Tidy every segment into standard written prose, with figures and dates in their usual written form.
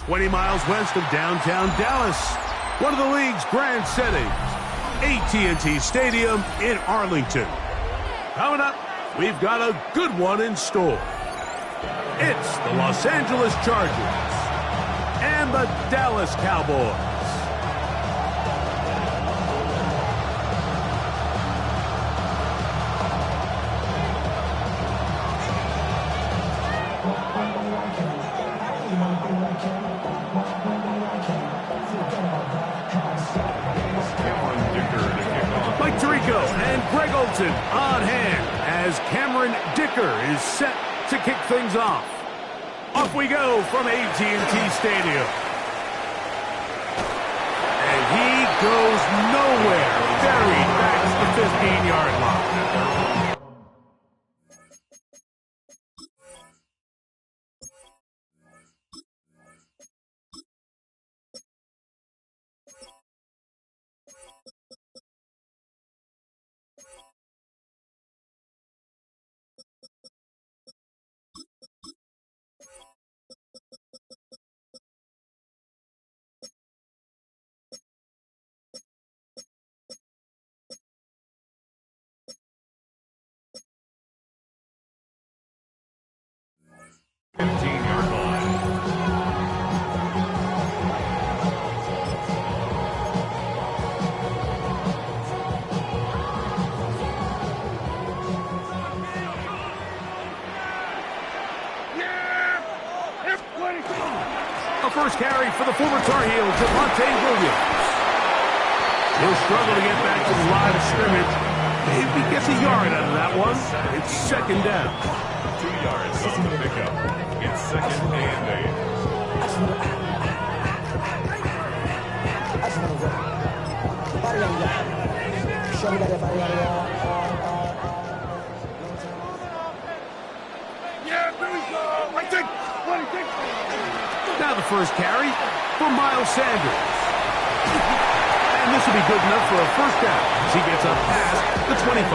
20 miles west of downtown Dallas, one of the league's grand settings, AT&T Stadium in Arlington. Coming up, we've got a good one in store. It's the Los Angeles Chargers and the Dallas Cowboys. Mike Tirico and Greg Olsen on hand as Cameron Dicker is set to kick things off. Off we go from AT&T Stadium. And he goes nowhere. Buried back to the 15-yard line. A first carry for the former Tar Heel, Javonte Williams. He'll struggle to get back to the line of scrimmage. Maybe gets a yard out of that one. It's second down. 2 yards on the pickup. It's second and 8. Now the first carry for Miles Sanders. And this will be good enough for a first down as he gets up past the 25.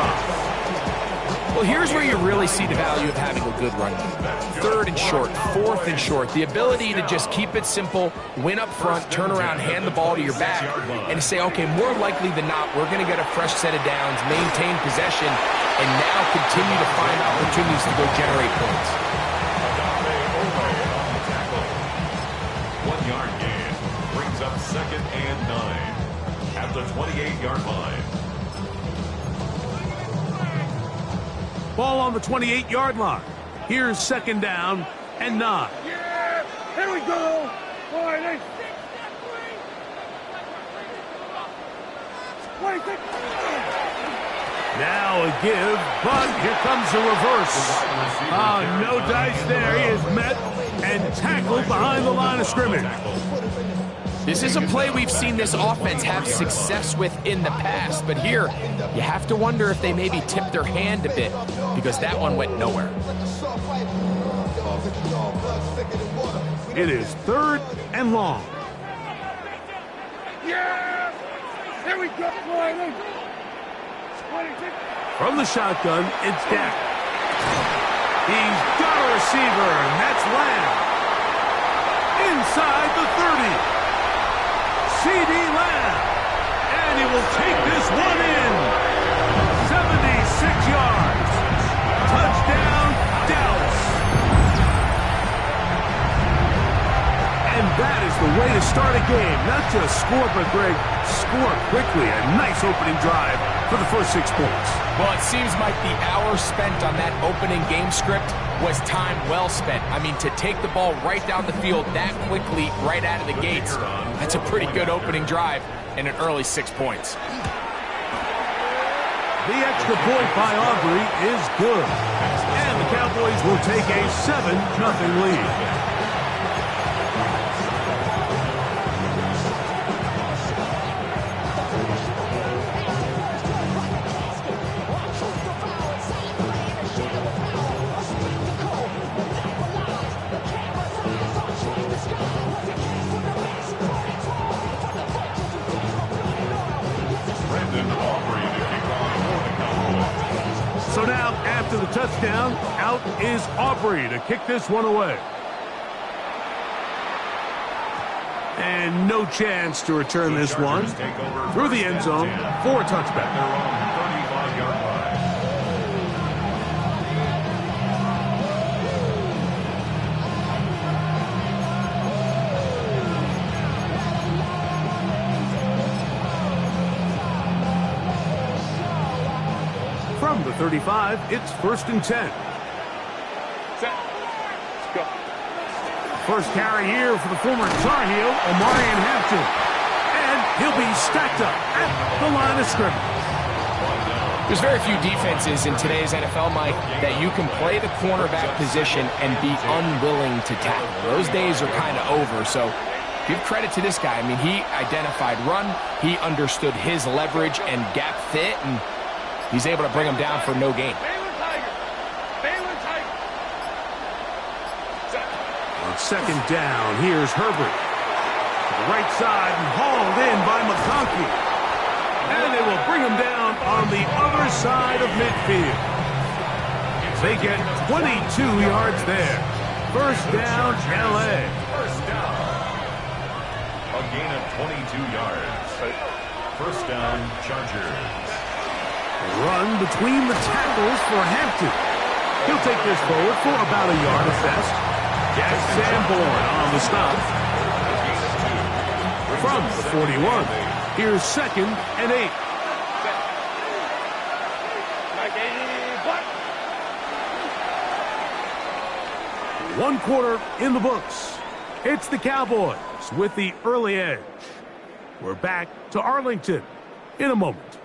Well, here's where you really see the value of having a good run game. 3rd and short, 4th and short. The ability to just keep it simple, win up front, turn around, hand the ball to your back, and to say, okay, more likely than not, we're going to get a fresh set of downs, maintain possession, and now continue to find opportunities to go generate points. 1 yard gain brings up second and 9 at the 28-yard line. Ball on the 28-yard line. Here's second down and 9. Yeah, here we go. Now a give, but here comes a reverse. No dice there. He is met and tackled behind the line of scrimmage. This is a play we've seen this offense have success with in the past, but here you have to wonder if they maybe tipped their hand a bit because that one went nowhere. It is 3rd and long. Yeah, here we go. From the shotgun, it's Dak. He's got a receiver, and that's Lamb. Inside the 30. C.D. Lamb. And he will take this one in. 76 yards. Touchdown, Dallas. And that is the way to start a game. Not just score, but Greg, score quickly. A nice opening drive for the first 6 points. Well, it seems like the hour spent on that opening game script was time well spent. I mean, to take the ball right down the field that quickly, right out of the gates, that's a pretty good opening drive and an early 6 points. The extra point by Aubrey is good. And the Cowboys will take a 7-0 lead. So now, after the touchdown, out is Aubrey to kick this one away. And no chance to return this one through the end zone for a touchback. Their own 35-yard line. From the 35, it's 1st and 10. Set. Let's go. First carry here for the former Tar Heel, Omarion Hampton. And he'll be stacked up at the line of scrimmage. There's very few defenses in today's NFL, Mike, that you can play the cornerback position and be unwilling to tackle. Those days are kind of over, so give credit to this guy. I mean, he identified run, he understood his leverage and gap fit, and he's able to bring him down for no gain. Baylor Tiger. Baylor Tiger. Set. On 2nd down, here's Herbert. To the right side and hauled in by McConkey. And they will bring him down on the other side of midfield. They get 22 yards there. First down, LA. First down. A gain of 22 yards. First down, Chargers. Run between the tackles for Hampton. He'll take this forward for about a yard at best. Jack Sanborn on the stop. From the 41, here's 2nd and 8. Mike, block. 1 quarter in the books. It's the Cowboys with the early edge. We're back to Arlington in a moment.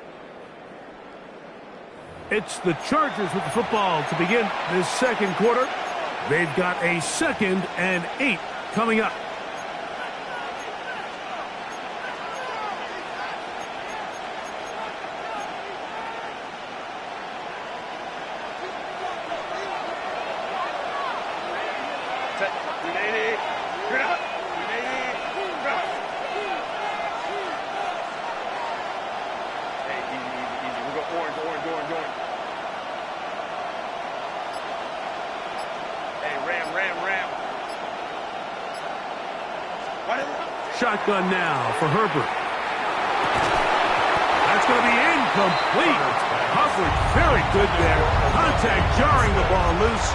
It's the Chargers with the football to begin this 2nd quarter. They've got a 2nd and 8 coming up. Set. 180. Get up. 180. Drop. Hey, easy. We go orange. Hey, ram. What is it? Shotgun now for Herbert. That's going to be incomplete. Coverage very good there. Contact jarring the ball loose.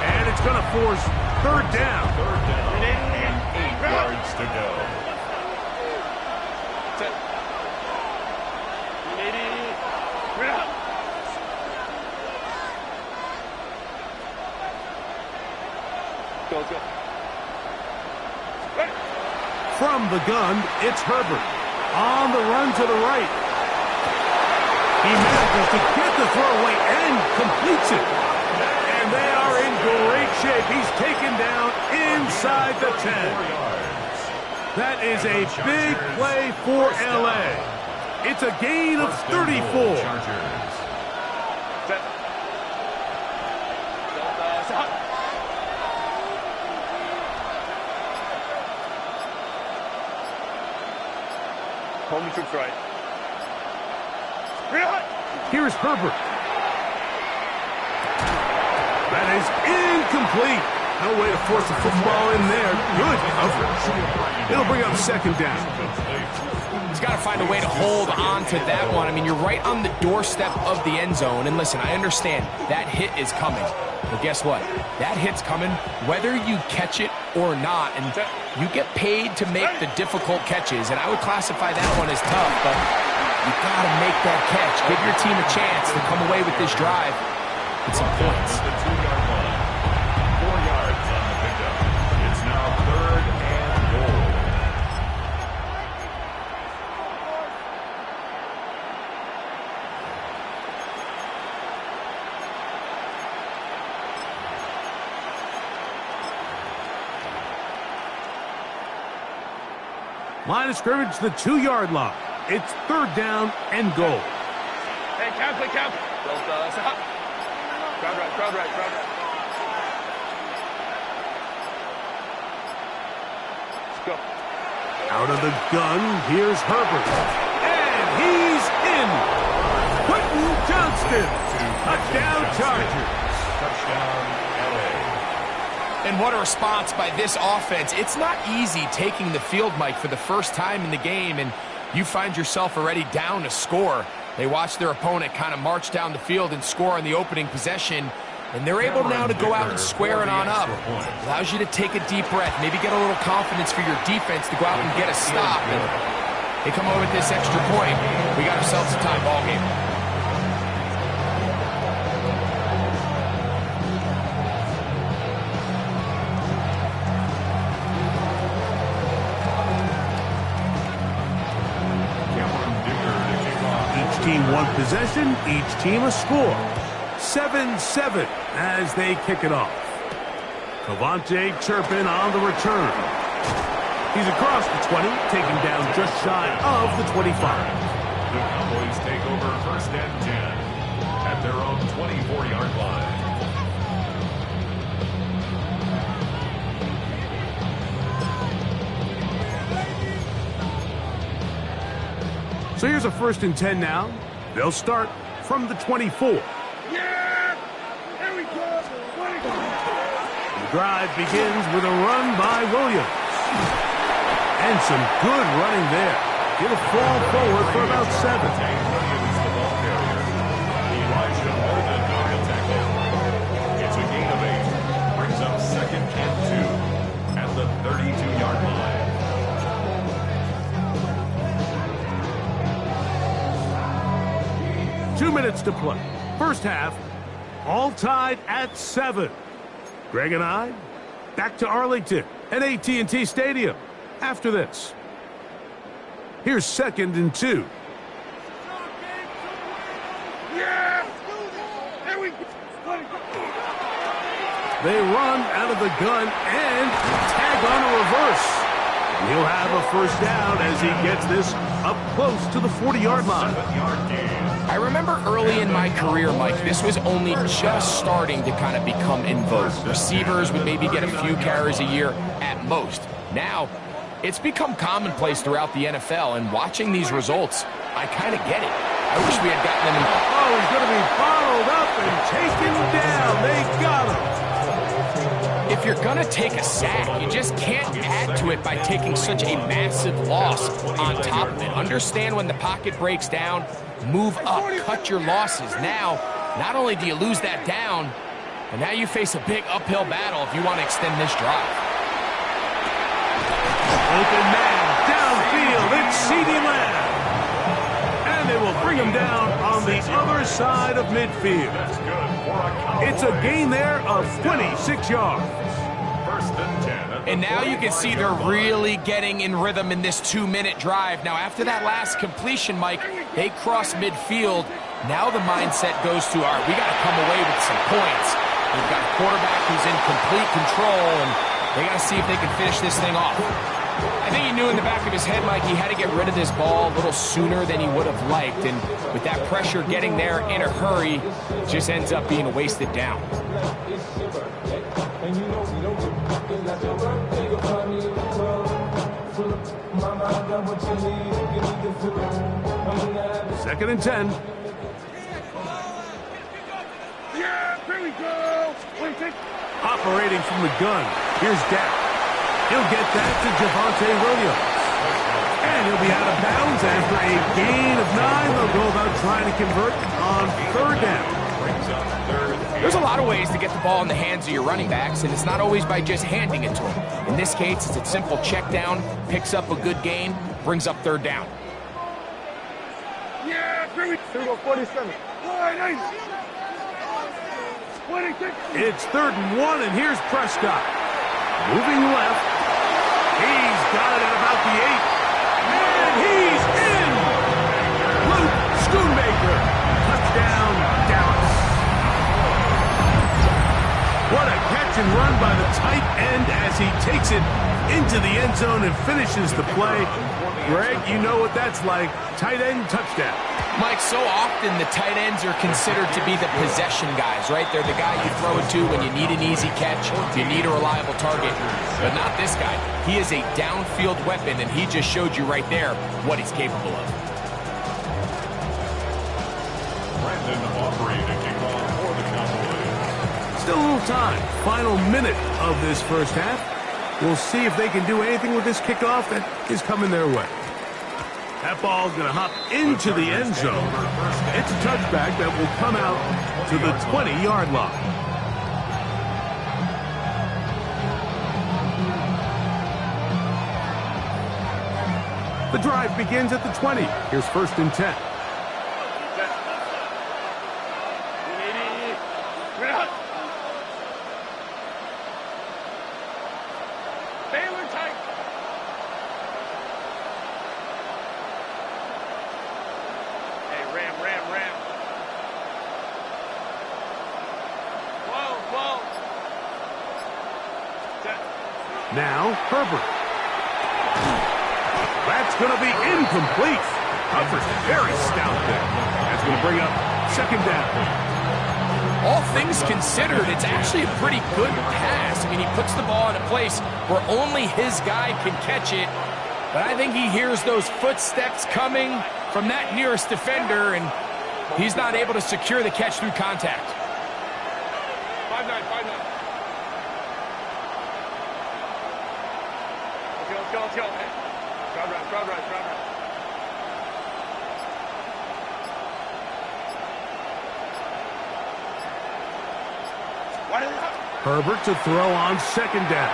And it's going to force 3rd down. 8 yards to go. Set. 180. Get up. Go. Ready. From the gun, it's Herbert. On the run to the right. He manages to get the throw away and completes it. And they are in great shape. He's taken down inside the 10. That is a big play for LA. It's a gain of 34. Chargers. Set. Stop. Home troops right. Here's Herbert. That is incomplete. No way to force the football in there. Good coverage. It'll bring up 2nd down. He's got to find a way to hold on to that one. I mean, you're right on the doorstep of the end zone. And listen, I understand that hit is coming. But guess what? That hit's coming whether you catch it or not. And you get paid to make the difficult catches. And I would classify that one as tough, but you got to make that catch. Give your team a chance to come away with this drive with some points. The 2-yard line. 4 yards on the pickup. It's now 3rd and goal. Line of scrimmage, the 2-yard line. It's 3rd down and goal. Hey, count. Stop. Crowd right. Let's go. Out of the gun, here's Herbert. And he's in. Quentin Johnston. Touchdown Chargers. Touchdown, LA. And what a response by this offense. It's not easy taking the field, Mike, for the first time in the game, and you find yourself already down to score. They watch their opponent kind of march down the field and score on the opening possession, and they're able now to go out and square it on up. Allows you to take a deep breath, maybe get a little confidence for your defense to go out and get a stop. And they come over with this extra point. We got ourselves a tie ball game. Team one possession, each team a score. 7-7 as they kick it off. Cavante Turpin on the return. He's across the 20, taken down just shy of the 25. The Cowboys take over 1st and 10 at their own 24-yard line. So here's a 1st and 10 now. They'll start from the 24. Yeah! Here we go! The drive begins with a run by Williams. And some good running there. He'll fall forward for about 7. Williams, the ball carrier. Elijah Holden on the tackle. It's a gain of 8. Brings up 2nd and 2 at the 32-yard line. Two minutes to play. First half, all tied at 7. Greg and I, back to Arlington at AT&T Stadium after this. Here's 2nd and 2. Yeah! Here we go! They run out of the gun and tag on a reverse. And he'll have a 1st down as he gets this up close to the 40-yard line. 7-yard gain. I remember early in my career, Mike, this was only just starting to kind of become in vogue. Receivers would maybe get a few carries a year at most. Now, it's become commonplace throughout the NFL, and watching these results, I kind of get it. I wish we had gotten them in. Oh, he's going to be bottled up and taken down. They got him. If you're going to take a sack, you just can't add to it by taking such a massive loss on top of it. Understand when the pocket breaks down, move up, cut your losses. Now, not only do you lose that down, but now you face a big uphill battle if you want to extend this drive. Open man, downfield, it's CeeDee Lamb. And they will bring him down on the other side of midfield. That's good for a Cowboy. It's a gain there of 26 yards. 1st and 10. And now you can see they're really getting in rhythm in this 2-minute drive. Now, after that last completion, Mike, they cross midfield. Now the mindset goes to, all right, we got to come away with some points. We've got a quarterback who's in complete control, and they got to see if they can finish this thing off. I think he knew in the back of his head, Mike, he had to get rid of this ball a little sooner than he would have liked. And with that pressure getting there in a hurry, it just ends up being a wasted down. 2nd and 10. Yeah! Here we go! Operating from the gun. Here's Dak. He'll get that to Javonte Williams. And he'll be out of bounds after a gain of 9. They'll go about trying to convert on 3rd down. Brings up 3rd. There's a lot of ways to get the ball in the hands of your running backs, and it's not always by just handing it to them. In this case, it's a simple check down, picks up a good gain, brings up 3rd down. Yeah! Here we go! 47. All right, nice! 26. It's 3rd and 1, and here's Prescott. Moving left. He's got it at about the 8. And he's in! Luke Schoonmaker. Touchdown, Dallas. What a catch and run by the tight end as he takes it into the end zone and finishes the play. Greg, you know what that's like. Tight end touchdown. Mike, so often the tight ends are considered to be the possession guys, right? They're the guy you throw it to when you need an easy catch, you need a reliable target. But not this guy. He is a downfield weapon, and he just showed you right there what he's capable of. Brandon Aubrey to kick off for the Cowboys. Still a little time. Final minute of this first half. We'll see if they can do anything with this kickoff that is coming their way. That ball's going to hop into the end zone. It's a touchback that will come out to the 20-yard line. The drive begins at the 20. Here's 1st and 10. Now, Herbert. That's going to be incomplete. Coverage very stout there. That's going to bring up 2nd down. All things considered, it's actually a pretty good pass. I mean, he puts the ball in a place where only his guy can catch it. But I think he hears those footsteps coming from that nearest defender, and he's not able to secure the catch through contact. 5-9, 5-9. Let's go, man. Crowd right. Herbert to throw on 2nd down.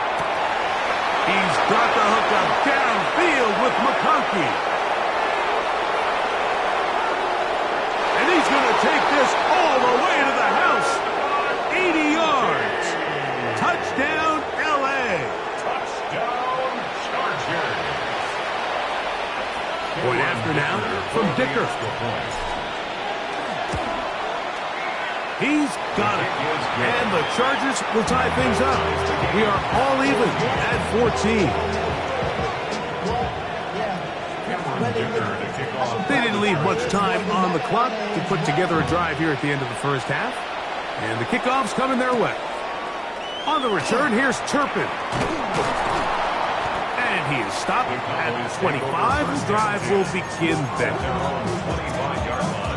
He's got the hookup downfield with McConkey. And he's going to take this all the way to the house. 80 yards. Touchdown, L.A. Touchdown, Chargers. Point after now from Dicker. He's got it. And the Chargers will tie things up. We are all even at 14. They didn't leave much time on the clock to put together a drive here at the end of the first half. And the kickoff's coming their way. On the return, here's Turpin. And he is stopped at 25. The drive will begin then. 25-yard line.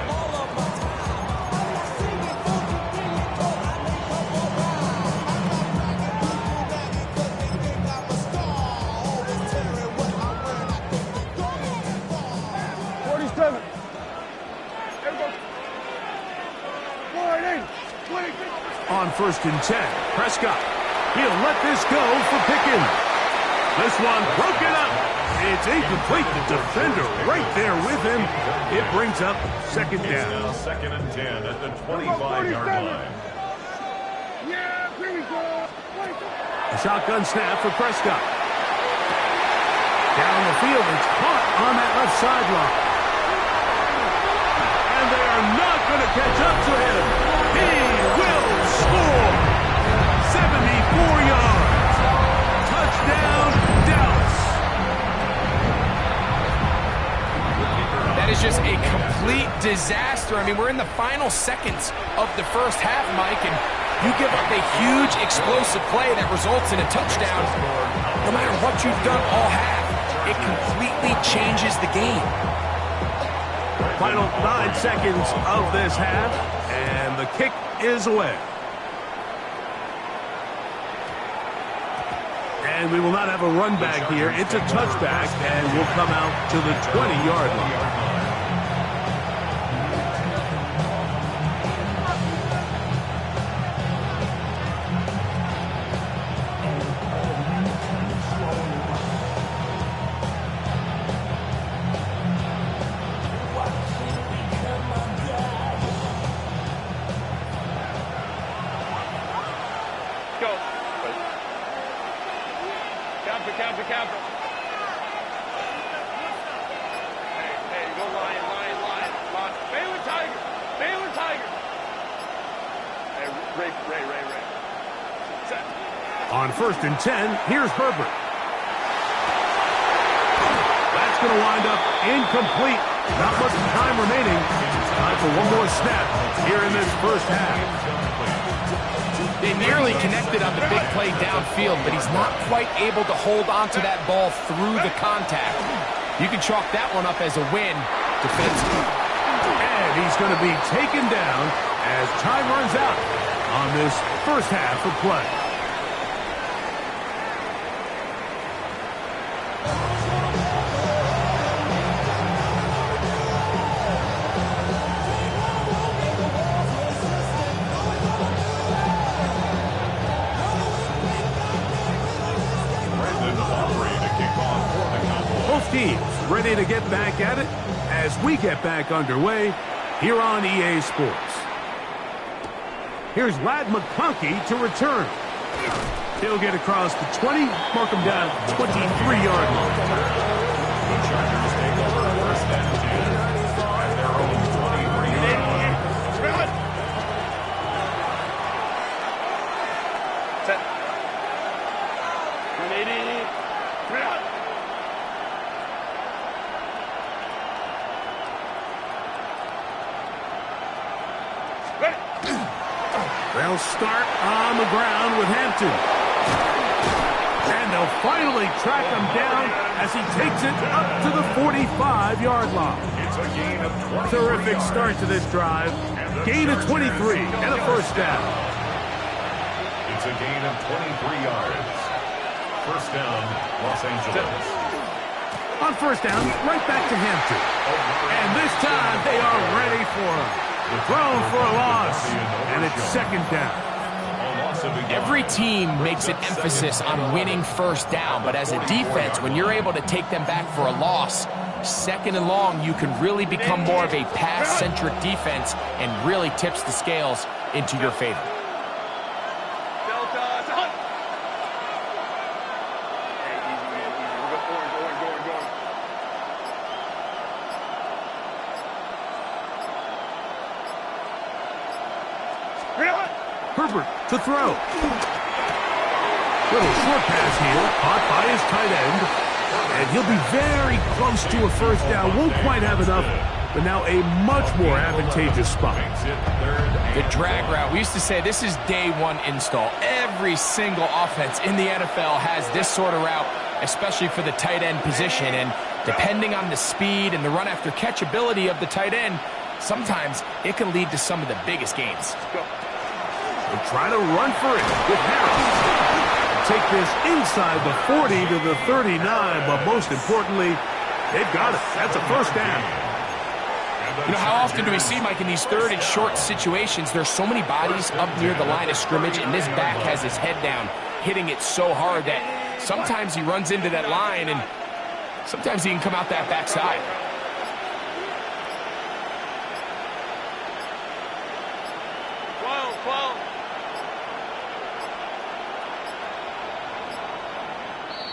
On 1st and 10, Prescott. He'll let this go for Pickens. This one broken up. It's incomplete. The defender right there with him. It brings up 2nd down. It's now 2nd and 10 at the 25-yard line. Yeah, here we go. A shotgun snap for Prescott. Down the field, it's caught on that left sideline. And they are not going to catch up to him. He will score. 74 yards. Touchdown, Dallas. That is just a complete disaster. I mean, we're in the final seconds of the first half, Mike, and you give up a huge explosive play that results in a touchdown. No matter what you've done all half, it completely changes the game. Final 9 seconds of this half, and the kick is away. And we will not have a run back here. It's a touchback, and will come out to the 20-yard line. Capper. Hey, go Lion. Baylor Tiger. Hey, Ray. Set. On 1st and 10, here's Herbert. That's going to wind up incomplete. Not much time remaining. Time for one more snap here in this first half. They nearly connected on the big play downfield, but he's not quite able to hold on to that ball through the contact. You can chalk that one up as a win defensively. And he's going to be taken down as time runs out on this first half of play. Both teams ready to get back at it as we get back underway here on EA Sports. Here's Lad McConkey to return. He'll get across the 20, mark him down 23-yard line. The Chargers take over first and 10 at their own 23-yard line. Set. 180. They'll start on the ground with Hampton. And they'll finally track him down as he takes it up to the 45-yard line. It's a gain of 23 Terrific yards. start to this drive. Gain of 23 and a first down. It's a gain of 23 yards. First down, Los Angeles. On first down, right back to Hampton. And this time they are ready for him. Thrown for a loss, and it's second down. Every team makes an emphasis on winning first down, but as a defense, when you're able to take them back for a loss, second and long, you can really become more of a pass-centric defense and really tips the scales into your favor. Delta, son. Hey, easy, man, easy. We're going. Herbert to throw. Little short pass here, caught by his tight end. And he'll be very close to a first down. Won't quite have enough, but now a much more advantageous spot. The drag route, we used to say this is day one install. Every single offense in the NFL has this sort of route, especially for the tight end position. And depending on the speed and the run after catch ability of the tight end, sometimes it can lead to some of the biggest gains. They try to run for it with Harris. Take this inside the 40 to the 39, but most importantly, they've got it. That's a first down. You know, how often do we see, Mike, in these third and short situations, there's so many bodies up near the line of scrimmage, and this back has his head down, hitting it so hard that sometimes he runs into that line, and sometimes he can come out that backside.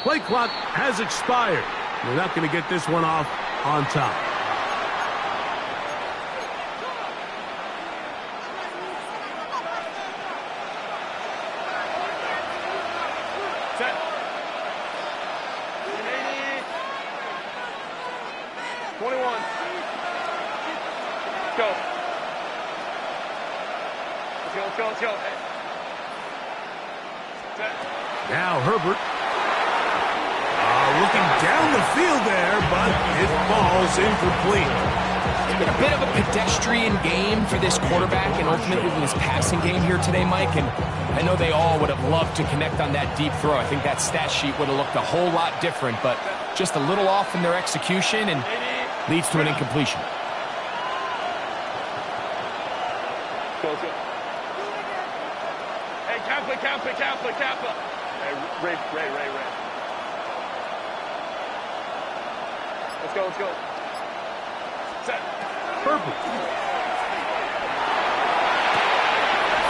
Play clock has expired. They're not going to get this one off on top. Set. 21. Let's go. Set. Now Herbert. Looking down the field there, but it falls incomplete. It's been a bit of a pedestrian game for this quarterback and ultimately his passing game here today, Mike. And I know they all would have loved to connect on that deep throw. I think that stat sheet would have looked a whole lot different, but just a little off in their execution and leads to an incompletion. Hey, Kappa. Hey, Ray. Let's go. Set. Herbert.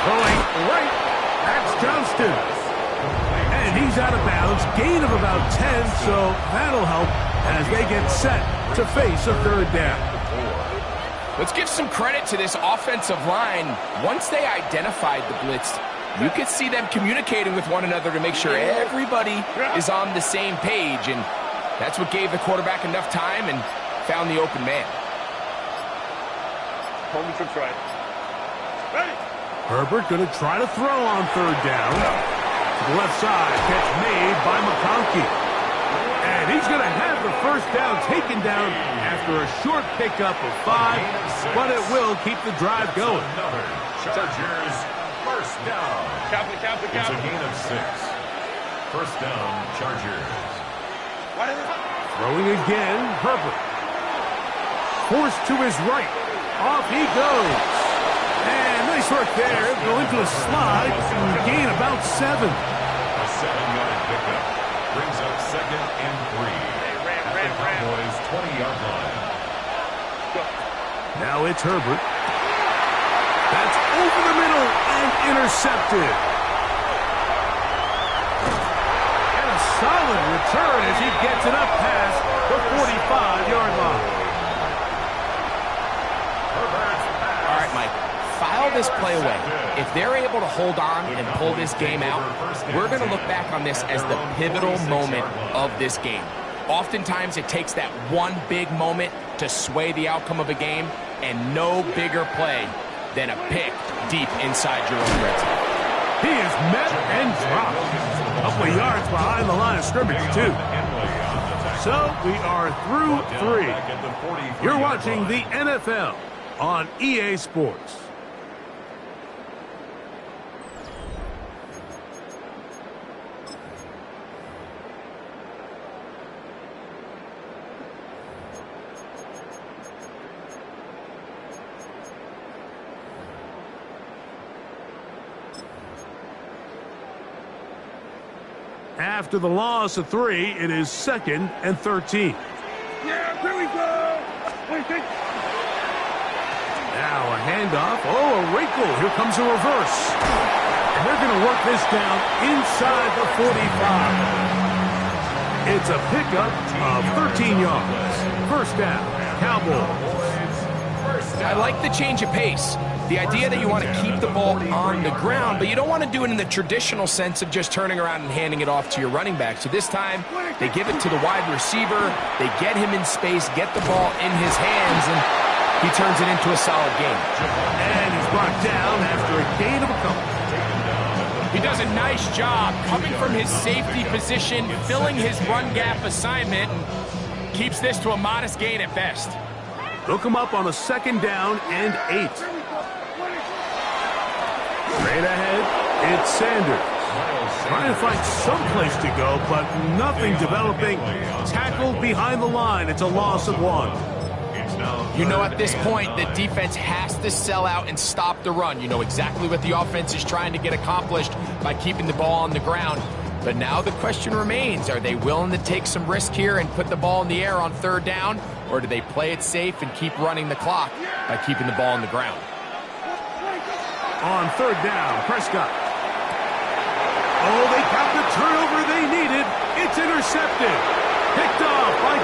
Throwing right. That's Johnston. And he's out of bounds. Gain of about 10, so that'll help as they get set to face a third down. Let's give some credit to this offensive line. Once they identified the blitz, you could see them communicating with one another to make sure everybody is on the same page, and that's what gave the quarterback enough time and found the open man. Home trips right. Ready. Herbert going to try to throw on third down. To the left side, catch made by McConkey. And he's going to have the first down taken down after a short pickup of 5, but it will keep the drive going. Chargers first first down. It's a gain of 6. First down, Chargers. Throwing again, Herbert. Forced to his right. Off he goes. And nice work there. Go into a slide and gain about 7. A 7-yard pickup. Brings up 2nd and 3. At the Cowboys' 20-yard line. Now it's Herbert. That's over the middle and intercepted. And a solid return as he gets it up past the 45-yard line. All right, Mike, file this play away. If they're able to hold on and pull this game out, we're going to look back on this as the pivotal moment of this game. Oftentimes, it takes that one big moment to sway the outcome of a game, and no bigger play than a pick deep inside your own red zone. He is met and dropped. A couple of yards behind the line of scrimmage, too. So we are through 3. You're watching the NFL on EA Sports. After the loss of 3, it is 2nd and 13. Yeah, here we go. Now a handoff. Oh, a wrinkle. Here comes a reverse. And they're going to work this down inside the 45. It's a pickup of 13 yards. First down, Cowboys. I like the change of pace. The idea that you want to keep the ball on the ground, but you don't want to do it in the traditional sense of just turning around and handing it off to your running back. So this time, they give it to the wide receiver. They get him in space, get the ball in his hands, and he turns it into a solid game. And he's brought down after a gain of a couple. He does a nice job coming from his safety position, filling his run gap assignment, and keeps this to a modest gain at best. They'll come up on a 2nd down and 8. Straight ahead, it's Sanders. Trying to find some place to go, but nothing developing. Tackled behind the line. It's a loss of 1. You know at this point, the defense has to sell out and stop the run. You know exactly what the offense is trying to get accomplished by keeping the ball on the ground. But now the question remains, are they willing to take some risk here and put the ball in the air on 3rd down? Or do they play it safe and keep running the clock by keeping the ball on the ground? On 3rd down, Prescott. Oh, they got the turnover they needed. It's intercepted. Picked off by